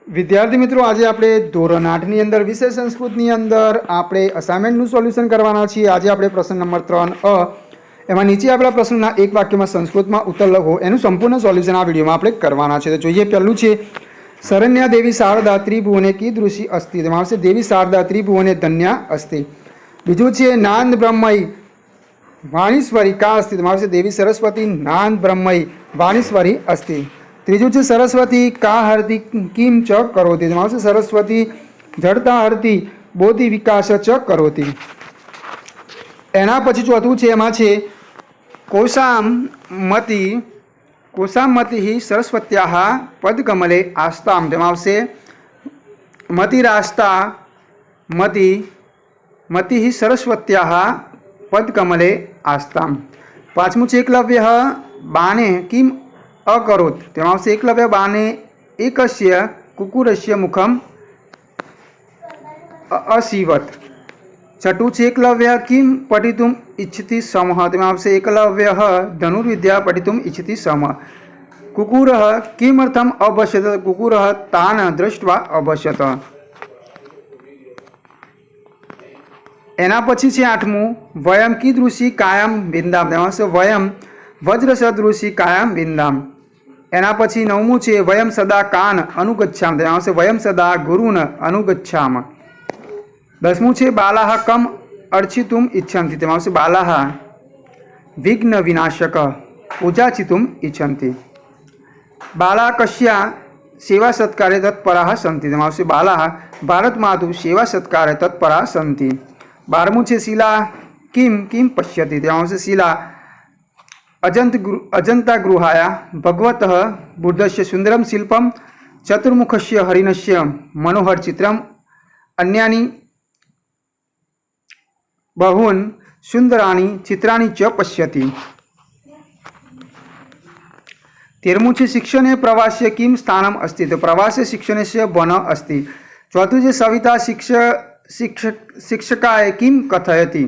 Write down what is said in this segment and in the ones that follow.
વિદ્યાર્થી મિત્રો, આજે આપણે ધોરણ 8 ની અંદર વિષય સંસ્કૃતની અંદર આપણે અસાઇનમેન્ટનું સોલ્યુશન કરવાના છીએ। આજે આપણે પ્રશ્ન નંબર 3 એમાં નીચે આપેલા પ્રશ્નોના એક વાક્યમાં સંસ્કૃતમાં ઉત્તર લખો, એનું સંપૂર્ણ સોલ્યુશન આ વિડીયોમાં આપણે કરવાના છે। તો જોઈએ, પહેલું છે શરણ્યા દેવી શારદા ત્રિભુવને કીદૃશી અસ્તિ, તેમાં આવશે દેવી શારદા ત્રિભુવને ધન્યા અસ્તિ। બીજું છે નાંદ બ્રહ્મઈ વાણીશ્વરી કા અસ્તિ, તેમાં આવશે દેવી સરસ્વતી નાંદ બ્રહ્મઈ વાણીશ્વરી અસ્તિ। ત્રીજું છે સરસ્વતી કા હરતી કિમ ચ કરોતી, તેમાં આવશે સરસ્વતી જડતા હરતી બોધિ વિકાસ ચ કરોતી। એના પછી ચોથું છે, એમાં છે કોશામતી સરસ્વત્યાહ પદકમલે આસ્તામ, તેમાં આવશે મતિરાસ્તા મતિ સરસ્વત્યાહ પદકમલે આસ્તામ। પાંચમું છે એકલવ્ય બાને કિમ અકરોત, તેમાં આવશે એકલવ્ય બાને એકસ્ય કુકુરસ્ય મુખમ અસીવત। છઠ્ઠું છે એકલવ્ય કિમ પઠિતુમ ઇચ્છતિ સમઃ, તેમાં આવશે એકલવ્ય ધનુર્વિદ્યા પઠિતુમ ઇચ્છતિ સમઃ। કુકુર કિમર્થમ અભસ્યત, કુકુર તાન દૃષ્ટવા અભસ્યત। એના પછી છે આઠમું વયમ કીદૃશી કાયમ વિંદામ, તેમાં આવશે વયમ વજ્ર સદૃશી કાયમ વિંદામ। એના પછી નવમું છે વયમ સદા કાન અનુગચ્છામ, તેમાં આવશે વયમ સદા ગુરુન અનુગચ્છામ। દસમું છે બાલાહ કમ અર્ચિતુમ ઈચ્છન્તિ, તેમાં આવશે બાલાહ વિઘ્ન વિનાશક પૂજાચિતુમ ઈચ્છન્તિ। બાલા કશ્યા સેવા સત્કારે તત્પરાહ સંતિ, તેમાં આવશે બાલાહ ભારત માતુ સેવા સત્કારે તત્પરાહ સંતિ। 12મું છે શિલા કિમ પશ્યતિ, તેમાં આવશે શિલા અજંતા ગૃહાયા ભગવત બુદ્ધસ્ય સુંદરમ શિલ્પમ ચતુર્મુખસ્ય હરિણસ્ય મનોહર ચિત્રમ અન્યાની બહૂન સુંદરાણી ચિત્રાણી ચ પશ્યતિ। 13મું છે શિક્ષણે પ્રવાસ્ય કિમ સ્થાનમ અસ્તિ, તો પ્રવાસે શિક્ષણસ્ય વન અસ્તિ। ચોથું છે સવિતા શિક્ષકાય કિમ કથયતિ,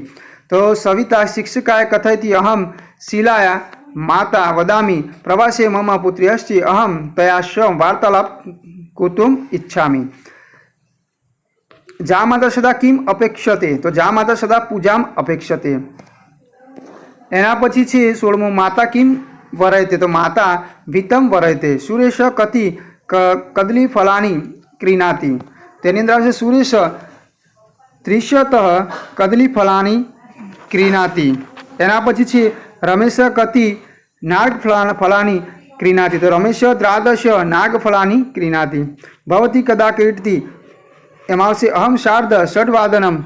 તો સવિતા શિક્ષકાય કથયતિ અહમ શિલાયા માતા વદામી પ્રવાસે મમ પુત્રી અસ્તિ અહમ તયા શ વાર્તાલાપ કુતુમ ઇચ્છામિ। જા માતા સદા કિમ અપેક્ષતે, તો જા માતા સદા પૂજામ અપેક્ષતે। એના પછી છે 16મું માતા કિમ વરયતે, તો માતા વિતમ વરયતે। સુરેશ કતિ કદલી ફલાની ક્રીનાતિ, તેની અંદર આવશે સુરેશ ત્રિશત કદલી ફલાની ક્રીનાતિ। એના પછી છે રમેશ કતિ નાગ ફલાની ક્રીનાતિ, તો રમેશ દ્રાદશ નાગ ફલાની ક્રીનાતિ। ભવતી કદા ક્રીડતી, એમાં આવશે અહમ શાર્દ ષડવાદનમ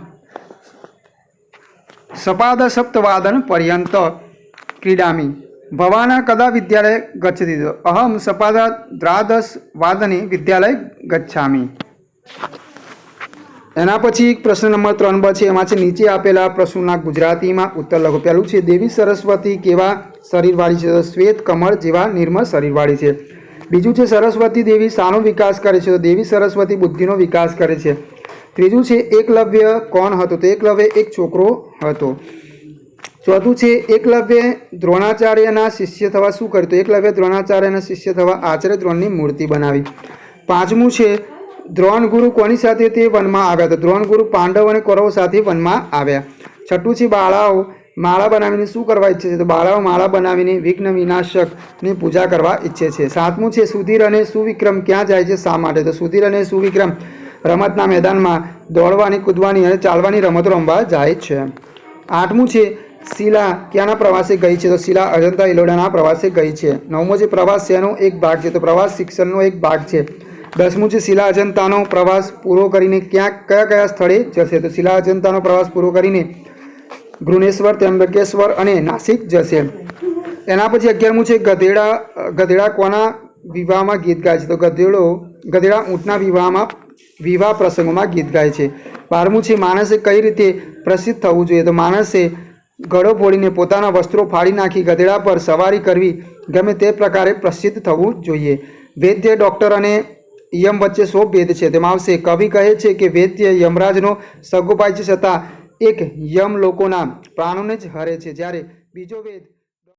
સપાદ સપ્તવાદન પર્યંત ક્રીડામી। ભવાના કદા વિદ્યાલય ગચ્છતિ, તો અહમ સપાદ દ્રાદશ વાદને વિદ્યાલય ગચ્છામી। એના પછી પ્રશ્ન નંબર 3 છે, એમાં છે નીચે આપેલા પ્રશ્નોના ગુજરાતીમાં ઉત્તર લખો। પહેલું છે દેવી સરસ્વતી કેવા શરીરવાળી છે, તો શ્વેત કમળ જેવા નિર્મળ શરીરવાળી છે। બીજું છે સરસ્વતી દેવી શાનો વિકાસ કરે છે, તો દેવી સરસ્વતી બુદ્ધિનો વિકાસ કરે છે। ત્રીજું છે એકલવ્ય કોણ હતો, તો એકલવ્ય એક છોકરો હતો। ચોથું છે એકલવ્ય દ્રોણાચાર્યના શિષ્ય થવા શું કર્યું, તો એકલવ્ય દ્રોણાચાર્યના શિષ્ય થવા આચાર્ય દ્રોણની મૂર્તિ બનાવી। પાંચમું છે દ્રોણ ગુરુ કોની સાથે તે વનમાં આવ્યા, તો દ્રોણ ગુરુ પાંડવ અને કૌરવો સાથે વનમાં આવ્યા। છઠ્ઠું છે બાળાઓ માળા બનાવીને શું કરવા ઈચ્છે છે, તો બાળાઓ માળા બનાવીને વિઘ્ન વિનાશકની પૂજા કરવા ઈચ્છે છે। સાતમું છે સુધીર અને સુવિક્રમ ક્યાં જાય છે, શા માટે, તો સુધીર અને સુવિક્રમ રમતના મેદાનમાં દોડવાની કૂદવાની અને ચાલવાની રમતો રમવા જાય છે। આઠમું છે શિલા ક્યાંના પ્રવાસે ગઈ છે, તો શિલા અજંતા ઇલોડાના પ્રવાસે ગઈ છે। નવમો છે પ્રવાસ શેનો એક ભાગ છે, તો પ્રવાસ શિક્ષણનો એક ભાગ છે। 10મું છે શિલા અજંતાનો પ્રવાસ પૂરો કરીને કયા સ્થળે જશે, તો શિલા અજંતાનો પ્રવાસ પૂરો કરીને ઘૃણેશ્વર ત્ર્યંબકેશ્વર અને નાસિક જશે। એના પછી 11મું છે ગધેડા કોના વિવાહમાં ગીત ગાય છે, તો ગધેડા ઊંટના વિવાહ પ્રસંગોમાં ગીત ગાય છે। 12મું છે માણસે કઈ રીતે પ્રસિદ્ધ થવું જોઈએ, તો માણસે ગળો ફોડીને પોતાના વસ્ત્રો ફાડી નાખી ગધેડા પર સવારી કરવી ગમે તે પ્રકારે પ્રસિદ્ધ થવું જોઈએ। વૈદ્ય ડૉક્ટર અને યમ વચ્ચે શો ભેદ છે, તેમાં આવશે કવિ કહે છે કે વૈદ્ય યમરાજનો સગોપાય છે, છતાં એક યમ લોકોના પ્રાણોને જ હરે છે, જ્યારે બીજો વેદ